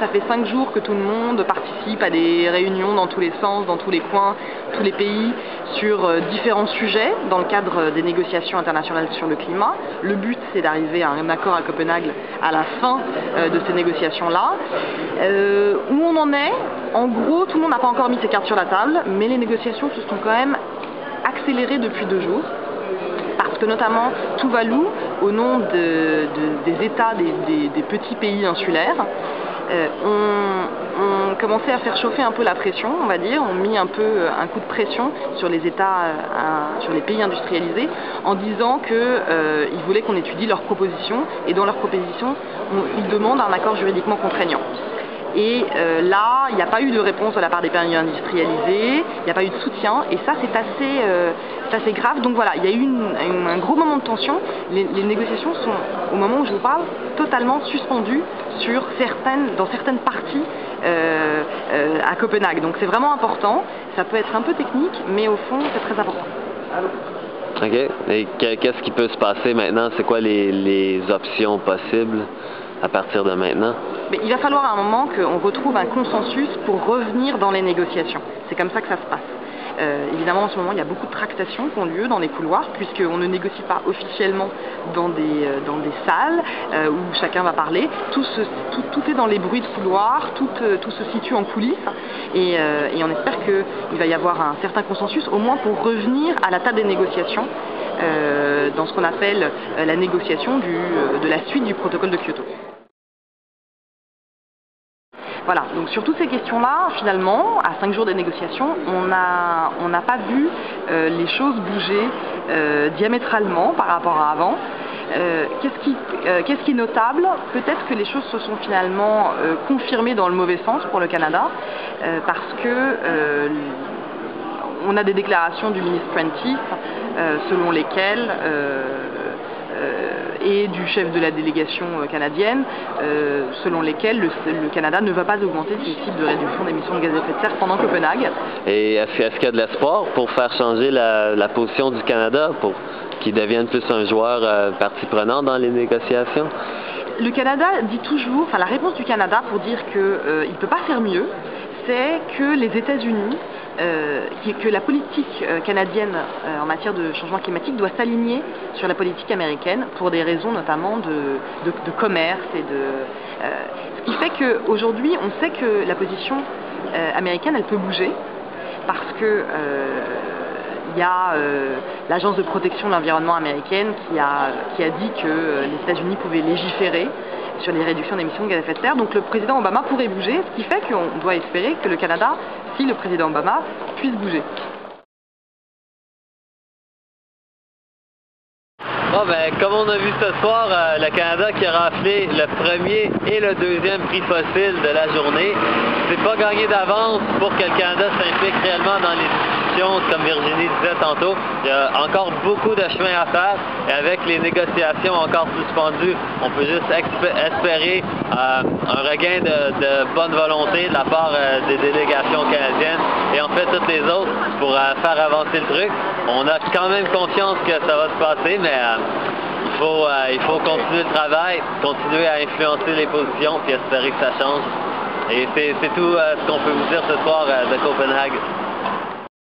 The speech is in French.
Ça fait 5 jours que tout le monde participe à des réunions dans tous les sens, dans tous les coins, tous les pays, sur différents sujets dans le cadre des négociations internationales sur le climat. Le but, c'est d'arriver à un accord à Copenhague à la fin de ces négociations-là. Où on en est, en gros, tout le monde n'a pas encore mis ses cartes sur la table, mais les négociations se sont quand même accélérées depuis 2 jours. Parce que notamment Tuvalu, au nom des États des petits pays insulaires, ont commencé à faire chauffer un peu la pression, on va dire, ont mis un peu un coup de pression sur les États, sur les pays industrialisés, en disant qu'ils voulaient qu'on étudie leurs propositions, et dans leurs propositions, ils demandent un accord juridiquement contraignant. Et là, il n'y a pas eu de réponse de la part des pays industrialisés, il n'y a pas eu de soutien, et ça c'est assez grave. Donc voilà, il y a eu un gros moment de tension. Les négociations sont, au moment où je vous parle, totalement suspendues dans certaines parties à Copenhague. Donc c'est vraiment important, ça peut être un peu technique, mais au fond c'est très important. OK. Et qu'est-ce qui peut se passer maintenant? C'est quoi les options possibles à partir de maintenant? Mais il va falloir à un moment qu'on retrouve un consensus pour revenir dans les négociations. C'est comme ça que ça se passe. Évidemment, en ce moment, il y a beaucoup de tractations qui ont lieu dans les couloirs, puisqu'on ne négocie pas officiellement dans des salles où chacun va parler. Tout est dans les bruits de couloir, tout se situe en coulisses, et on espère qu'il va y avoir un certain consensus, au moins pour revenir à la table des négociations, dans ce qu'on appelle la négociation de la suite du protocole de Kyoto. Voilà, donc sur toutes ces questions-là, finalement, à 5 jours de négociations, on n'a pas vu les choses bouger diamétralement par rapport à avant. Qu'est-ce qui est notable? Peut-être que les choses se sont finalement confirmées dans le mauvais sens pour le Canada, parce que on a des déclarations du ministre Prentice selon lesquelles et du chef de la délégation canadienne, selon lesquels le Canada ne va pas augmenter ses cibles de réduction d'émissions de gaz à effet de serre pendant Copenhague. Et est-ce qu'il y a de l'espoir pour faire changer la position du Canada, pour qu'il devienne plus un joueur partie prenante dans les négociations? Le Canada dit toujours, enfin la réponse du Canada pour dire qu'il ne peut pas faire mieux, c'est que les États-Unis, que la politique canadienne en matière de changement climatique doit s'aligner sur la politique américaine pour des raisons notamment de commerce ce qui fait qu'aujourd'hui on sait que la position américaine elle peut bouger parce que il y a l'agence de protection de l'environnement américaine qui a dit que les États-Unis pouvaient légiférer sur les réductions d'émissions de gaz à effet de serre. Donc le président Obama pourrait bouger, ce qui fait qu'on doit espérer que le Canada, si le président Obama, puisse bouger. Bon, ben, comme on a vu ce soir, le Canada qui a raflé le premier et le deuxième prix fossile de la journée. C'est pas gagné d'avance pour que le Canada s'implique réellement dans les discussions, comme Virginie disait tantôt. Il y a encore beaucoup de chemin à faire et avec les négociations encore suspendues, on peut juste espérer un regain de bonne volonté de la part des délégations canadiennes et en fait toutes les autres pour faire avancer le truc. On a quand même confiance que ça va se passer, mais il faut continuer le travail, continuer à influencer les positions puis espérer que ça change. Et c'est tout ce qu'on peut vous dire ce soir de Copenhague.